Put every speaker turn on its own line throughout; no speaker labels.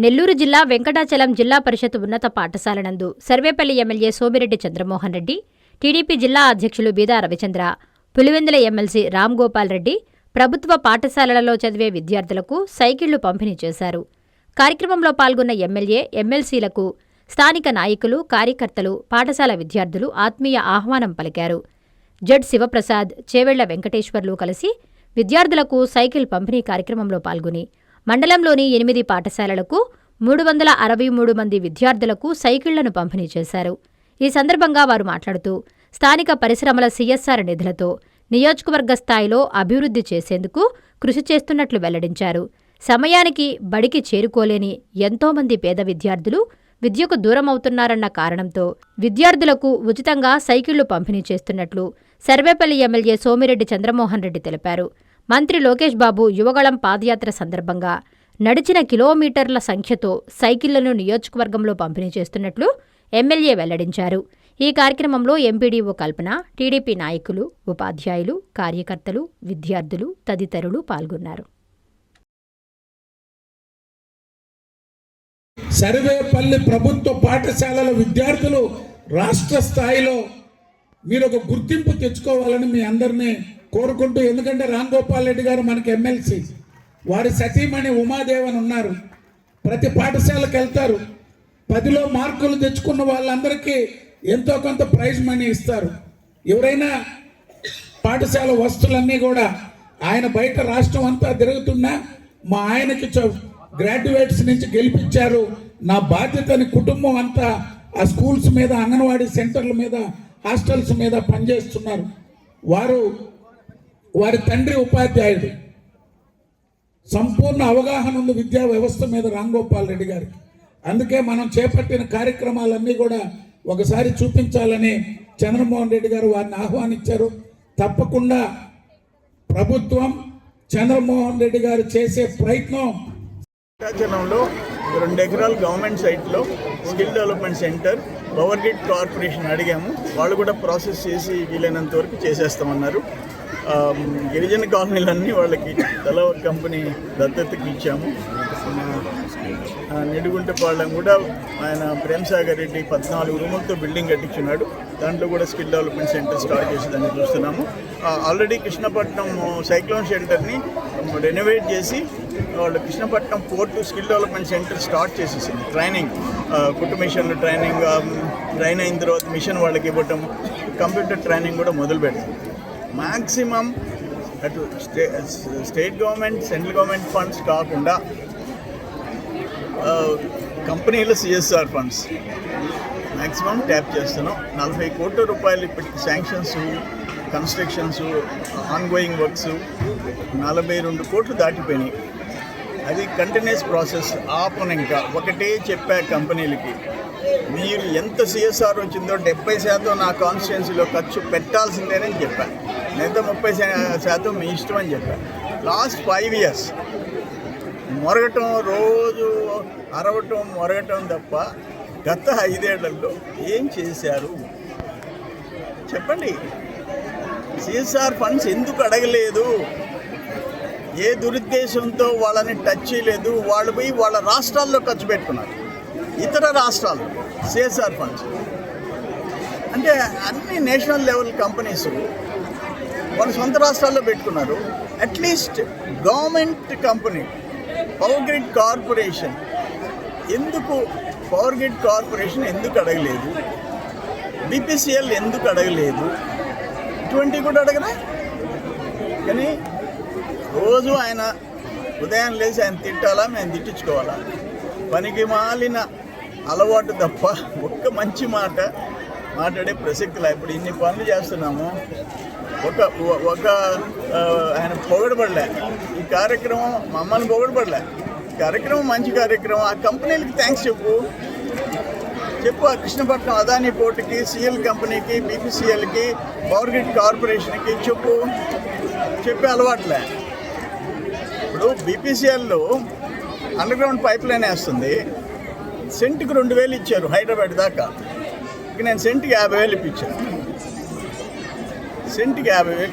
నెల్లూరు జిల్లా వెంకటాచలం జిల్లా పరిషత్ ఉన్నత పాఠశాల నందు సర్వేపల్లి ఎమ్మెల్యే సోమిరెడ్డి చంద్రమోహన్ రెడ్డి, టీడీపీ జిల్లా అధ్యక్షులు బీదా రవిచంద్ర, పులివెందుల ఎమ్మెల్సీ రామ్ గోపాల్ రెడ్డి ప్రభుత్వ పాఠశాలలలో చదివే విద్యార్థులకు సైకిళ్లు పంపిణీ చేశారు. కార్యక్రమంలో పాల్గొన్న ఎమ్మెల్యే, ఎమ్మెల్సీలకు స్థానిక నాయకులు, కార్యకర్తలు, పాఠశాల విద్యార్థులు ఆత్మీయ ఆహ్వానం పలికారు. జడ్ శివప్రసాద్, చేవెళ్ల వెంకటేశ్వర్లు కలిసి విద్యార్థులకు సైకిల్ పంపిణీ కార్యక్రమంలో పాల్గొని మండలంలోని 8 పాఠశాలలకు 363 మంది విద్యార్థులకు సైకిళ్లను పంపిణీ చేశారు. ఈ సందర్భంగా వారు మాట్లాడుతూ స్థానిక పరిశ్రమల సీఎస్ఆర్ నిధులతో నియోజకవర్గ స్థాయిలో అభివృద్ధి చేసేందుకు కృషి చేస్తున్నట్లు వెల్లడించారు. సమయానికి బడికి చేరుకోలేని ఎంతోమంది పేద విద్యార్థులు విద్యకు దూరమవుతున్నారన్న కారణంతో విద్యార్థులకు ఉచితంగా సైకిళ్లు పంపిణీ చేస్తున్నట్లు సర్వేపల్లి ఎమ్మెల్యే సోమిరెడ్డి చంద్రమోహన్ రెడ్డి తెలిపారు. మంత్రి లోకేష్ బాబు యువగళం పాదయాత్ర సందర్భంగా నడిచిన కిలోమీటర్ల సంఖ్యతో సైకిళ్లను నియోజకవర్గంలో పంపిణీ చేస్తున్నట్లు ఎమ్మెల్యే వెల్లడించారు. ఈ కార్యక్రమంలో ఎంపీడీఓ కల్పన, టీడీపీ నాయకులు, ఉపాధ్యాయులు, కార్యకర్తలు, విద్యార్థులు తదితరులు పాల్గొన్నారు.
సర్వేపల్లి ప్రభుత్వ పాఠశాలల విద్యార్థులు రాష్ట్ర స్థాయిలో మీరు ఒక గుర్తింపు తెచ్చుకోవాలని మీ అందరినీ కోరుకుంటూ, ఎందుకంటే రామ్ గోపాల్ రెడ్డి గారు మనకి ఎమ్మెల్సీ, వారి సతీమణి ఉమాదేవన్ ఉన్నారు. ప్రతి పాఠశాలకు వెళ్తారు. 10లో మార్కులు తెచ్చుకున్న వాళ్ళందరికీ ఎంతో కొంత ప్రైజ్ మనీ ఇస్తారు. ఎవరైనా పాఠశాల వస్తువులన్నీ కూడా ఆయన బయట రాష్ట్రం అంతా తిరుగుతున్నా మా ఆయనకి గ్రాడ్యుయేట్స్ నుంచి గెలిపించారు, నా బాధ్యతని కుటుంబం అంతా ఆ స్కూల్స్ మీద, అంగన్వాడీ సెంటర్ల మీద, హాస్టల్స్ మీద పనిచేస్తున్నారు. వారి తండ్రి ఉపాధ్యాయుడు, సంపూర్ణ అవగాహన ఉంది విద్యా వ్యవస్థ మీద రామ్ గోపాల్ రెడ్డి గారికి. అందుకే మనం చేపట్టిన కార్యక్రమాలన్నీ కూడా ఒకసారి చూపించాలని చంద్రమోహన్ రెడ్డి గారు వారిని ఆహ్వానించారు. తప్పకుండా ప్రభుత్వం, చంద్రమోహన్ రెడ్డి గారు చేసే ప్రయత్నం.
వెంకటాచలంలో 2 ఎకరాలు గవర్నమెంట్ సైట్లో skill development centre power grid corporation అడిగాము. వాళ్ళు కూడా ప్రాసెస్ చేసి వీలైనంత వరకు చేసేస్తామన్నారు. గిరిజన కాలనీలన్నీ వాళ్ళకి తల కంపెనీ దత్తతకి ఇచ్చాము. నిడుగుంటపాళ్ళం కూడా ఆయన ప్రేమ్సాగర్ రెడ్డి 14 రూములతో బిల్డింగ్ కట్టించున్నాడు. దాంట్లో కూడా స్కిల్ డెవలప్మెంట్ సెంటర్ స్టార్ట్ చేసేదాన్ని చూస్తున్నాము. ఆల్రెడీ కృష్ణపట్నం సైక్లోన్ షెల్టర్ని రెనోవేట్ చేసి వాళ్ళు Krishnapatnam port skill development centre start చేసేసింది. ట్రైనింగ్, కుట్టు మిషన్లు ట్రైనింగ్, ట్రైన్ అయిన తర్వాత మిషన్ వాళ్ళకి ఇవ్వటం, కంప్యూటర్ ట్రైనింగ్ కూడా మొదలు పెడతాం. మ్యాక్సిమం అటు state government, central government funds కాకుండా కంపెనీల సిఎస్ఆర్ ఫండ్స్ మ్యాక్సిమం ట్యాప్ చేస్తున్నాం. 40 కోట్ల రూపాయలు ఇప్పటికి శాంక్షన్స్, కన్స్ట్రక్షన్స్, ఆన్గోయింగ్ వర్క్స్ 42 కోట్లు దాటిపోయినాయి. అది కంటిన్యూస్ ప్రాసెస్. ఆపన ఇంకా ఒకటే చెప్పా కంపెనీలకి, మీరు ఎంత సిఎస్ఆర్ వచ్చిందో 70% నా కాన్స్టిట్యున్సీలో ఖర్చు పెట్టాల్సిందేనని చెప్పాను. మిగతా 30% మీ ఇష్టం అని చెప్పాను. లాస్ట్ 5 years మొరగటం, రోజు అరవటం, మొరగటం తప్ప గత 5 ఏళ్లలో ఏం చేశారు చెప్పండి? సిఎస్ఆర్ ఫండ్స్ ఎందుకు అడగలేదు? ఏ దురుద్దేశంతో వాళ్ళని టచ్ చేయలేదు? వాళ్ళు పోయి వాళ్ళ రాష్ట్రాల్లో ఖర్చు పెట్టుకున్నారు. ఇతర రాష్ట్రాలు సిఎస్ఆర్ ఫండ్స్ అంటే అన్ని నేషనల్ లెవెల్ కంపెనీస్ వాళ్ళ సొంత రాష్ట్రాల్లో పెట్టుకున్నారు. At least government company power grid corporation ఎందుకు అడగలేదు? బీపీసీఎల్ ఎందుకు అడగలేదు? ఇటువంటివి కూడా అడగరా? కానీ రోజు ఆయన ఉదయం లేచి ఆయన తిట్టాలా, మేము తిట్టించుకోవాలా? పనికి మాలిన అలవాటు తప్ప ఒక్క మంచి మాట మాట్లాడే ప్రసక్తిలా. ఇప్పుడు ఇన్ని పనులు చేస్తున్నాము, ఒక ఆయన పొగడబడలే. ఈ కార్యక్రమం మమ్మల్ని పొగడబడలే. కార్యక్రమం మంచి కార్యక్రమం. ఆ కంపెనీలకి థ్యాంక్స్ చెప్పు. ఆ కృష్ణపట్నం అదానీ పోర్టుకి, సిఎల్ కంపెనీకి, బీపీసీఎల్కి, పవర్ గ్రిడ్ కార్పొరేషన్కి చెప్పే అలవాట్లే. ఇప్పుడు బీపీసీఎల్లో అండర్గ్రౌండ్ పైప్ లైన్ వేస్తుంది. సెంటుకి 2,000 ఇచ్చారు హైదరాబాద్ దాకా. ఇక నేను సెంటుకి 50,000 ఇప్పించాను. సెంటుకి 50,000.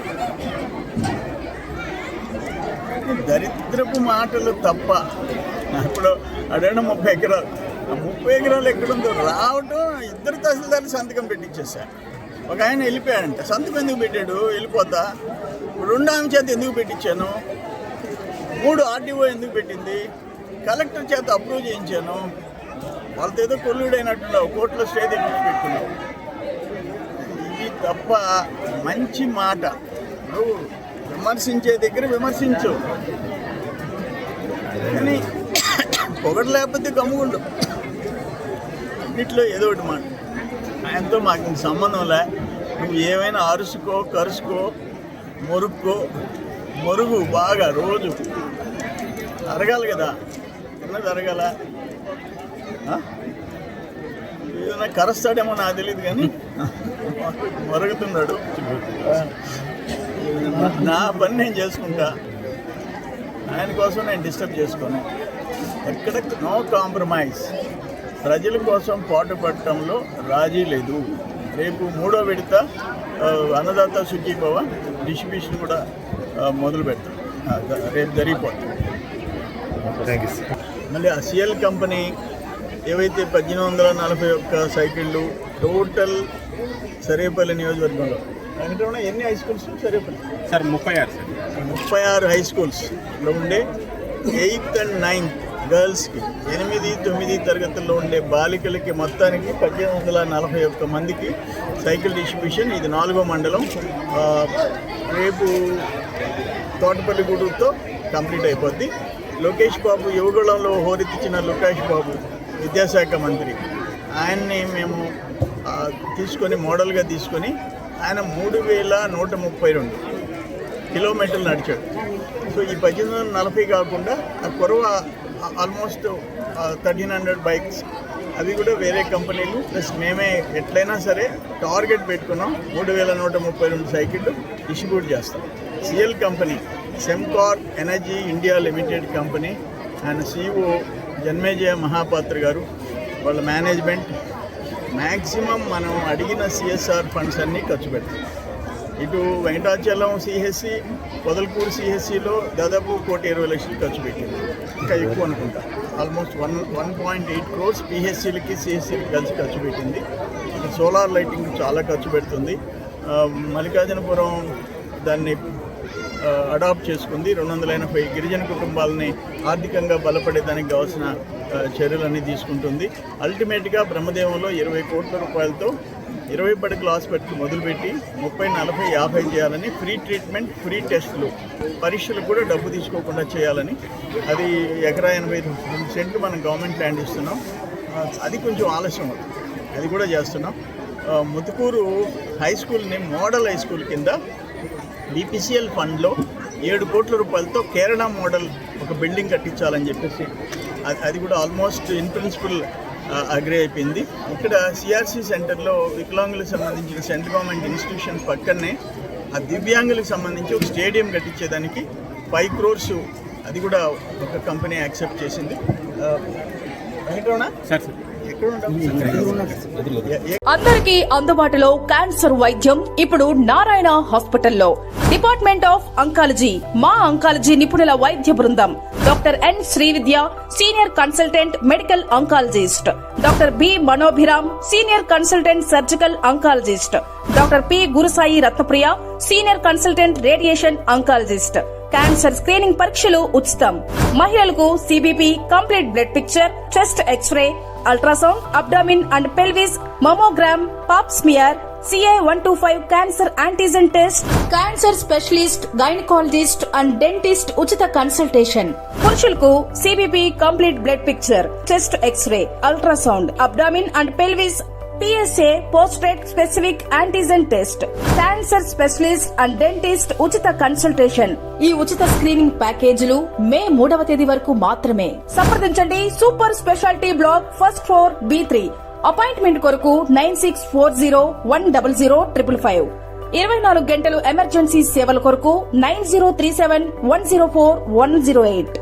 దరిద్రపు మాటలు తప్ప అప్పుడు అడైనా 30 ఎకరాలు. ఆ 30 ఎకరాలు ఎక్కడుందో రావటం 2 తహసీల్దార్లు సంతకం పెట్టించేశారు. ఒక ఆయన వెళ్ళిపోయాడంట. సంతకం ఎందుకు పెట్టాడు? వెళ్ళిపోతా. 2 ఆమె చేత ఎందుకు పెట్టించాను, 3 ఆర్టీఓ ఎందుకు పెట్టింది, కలెక్టర్ చేత అప్రూవ్ చేయించాను. వాళ్ళతో ఏదో కొల్లుడైనట్టున్నావు, కోర్టులో స్టే తెచ్చి పెట్టుకున్నావు. ఇది తప్ప మంచి మాట. నువ్వు విమర్శించే దగ్గర విమర్శించు, కానీ పొగడు లేకపోతే గమ్ముకుండు. అన్నిట్లో ఏదో ఒకటి మాట. ఆయనతో మాకు ఇంక సంబంధంలే. నువ్వు ఏమైనా అరుసుకో, కరుసుకో, మొరుగు బాగా రోజు అరగాలి కదా, తిన్నది అరగాల. ఏదైనా కరుస్తాడేమో నాకు తెలియదు, కానీ మరుగుతున్నాడు. నా పని నేను చేసుకుంటా, ఆయన కోసం నేను డిస్టర్బ్ చేసుకోను. ఎక్కడ నో కాంప్రమైజ్. ప్రజల కోసం పాటుపడటంలో రాజీ లేదు. రేపు 3వ విడత అన్నదాత సుఖీభవ డిస్ట్రిబ్యూషన్ కూడా మొదలు పెడతాం. రేపు జరిగిపోతుంది. మళ్ళీ ఆ సిఎల్ కంపెనీ ఏవైతే 1841 సైకిళ్ళు టోటల్ సరేపల్లి నియోజకవర్గంలో వెంకటరమణ ఎన్ని high schools Sarepalli
sir 36
high స్కూల్స్లో ఉండే 8th and 9th గర్ల్స్కి 8, 9 తరగతుల్లో ఉండే బాలికలకి మొత్తానికి 1841 మందికి సైకిల్ డిస్ట్రిబ్యూషన్. ఇది 4వ మండలం. రేపు తోటపల్లిగూడుతో కంప్లీట్ అయిపోద్ది. లోకేష్ బాబు యువగళంలో హోరెత్తించిన లోకేష్ బాబు విద్యాశాఖ మంత్రి, ఆయన్ని మేము తీసుకొని మోడల్గా తీసుకొని ఆయన 3132 కిలోమీటర్లు నడిచాడు. సో ఈ 1840 కాకుండా ఆ కొరవ ఆల్మోస్ట్ 1300 బైక్స్, అవి కూడా వేరే కంపెనీలు ప్లస్ మేమే ఎట్లయినా సరే టార్గెట్ పెట్టుకున్నాం. 3132 సైకిళ్ళు డిస్ట్రిబ్యూట్ చేస్తాం. CL company Sembcorp energy India limited company, ఆయన సిఇఓ జన్మేజయ మహాపాత్ర గారు, వాళ్ళ మేనేజ్మెంట్ మ్యాక్సిమం మనం అడిగిన సిఎస్ఆర్ ఫండ్స్ అన్నీ ఖర్చు పెడతాం. ఇటు వెంకటాచలం సిహెచ్సి, పొదలకూరు సిహెచ్సిలో దాదాపు 1,20,00,000 ఖర్చు పెట్టింది. ఇంకా ఎక్కువ అనుకుంటా, ఆల్మోస్ట్ 1.8 crores పిహెచ్సిలకి సిహెచ్సిలకి కలిసి ఖర్చు పెట్టింది. సోలార్ లైటింగ్ చాలా ఖర్చు పెడుతుంది. మల్లికార్జునపురం దాన్ని అడాప్ట్ చేసుకుంది. 280 గిరిజన కుటుంబాలని ఆర్థికంగా బలపడేదానికి కావాల్సిన చర్యలన్నీ తీసుకుంటుంది. అల్టిమేట్గా బ్రహ్మదేవంలో 20 కోట్ల రూపాయలతో 20 పడకల హాస్పిటల్ మొదలుపెట్టి 30, 40, 50 చేయాలని, ఫ్రీ ట్రీట్మెంట్, ఫ్రీ టెస్టులు, పరీక్షలు కూడా డబ్బు తీసుకోకుండా చేయాలని. అది ఎకరా 82 సెంట్లు మనం గవర్నమెంట్ ల్యాండ్ ఇస్తున్నాం. అది కొంచెం ఆలస్యం అవుతుంది, అది కూడా చేస్తున్నాం. ముతుకూరు హై స్కూల్ని మోడల్ హై స్కూల్ కింద బీపీసీఎల్ ఫండ్లో 7 కోట్ల రూపాయలతో కేరళ మోడల్ ఒక బిల్డింగ్ కట్టించాలని చెప్పేసి అది కూడా ఆల్మోస్ట్ ఇన్ ప్రిన్సిపల్ అగ్రి అయిపోయింది. ఇక్కడ సిఆర్సి సెంటర్లో వికలాంగులకు సంబంధించిన సెంట్రల్ గవర్నమెంట్ ఇన్స్టిట్యూషన్ పక్కనే ఆ దివ్యాంగులకు సంబంధించి ఒక స్టేడియం కట్టించేదానికి 5 crores అది కూడా ఒక కంపెనీ యాక్సెప్ట్ చేసింది.
అందరికీ అందుబాటులో క్యాన్సర్ వైద్యం ఇప్పుడు నారాయణ హాస్పిటల్లో. డిపార్ట్మెంట్ ఆఫ్ అంకాలజీ, మా అంకాలజీ నిపుణుల వైద్య బృందం. Doctor N Srividya, senior consultant medical oncologist. Doctor B Manobhiram, senior consultant surgical oncologist. Doctor P Gurusai Ratnapriya, senior consultant radiation oncologist. Cancer screening పరీక్షలు ఉచితం. మహిళలకు CBP, complete blood picture, chest x-ray, ultrasound, abdomen and pelvis, mammogram, pap smear, CA-125 cancer antigen test, cancer specialist, gynaecologist and dentist ఉచిత consultation. పురుషులకు CBP, complete blood picture, chest x-ray, ultrasound, abdomen and pelvis, PSA పోస్ట్రేట్ specific antigen test, cancer specialist and dentist ఉచిత consultation. ఈ ఉచిత screening ప్యాకేజీలు మే 3వ తేదీ వరకు మాత్రమే. సంప్రదించండి super speciality block, first floor, B3. Appointment కొరకు 9640100555. 24 గంటలు ఎమర్జెన్సీ సేవల కొరకు 9037104108.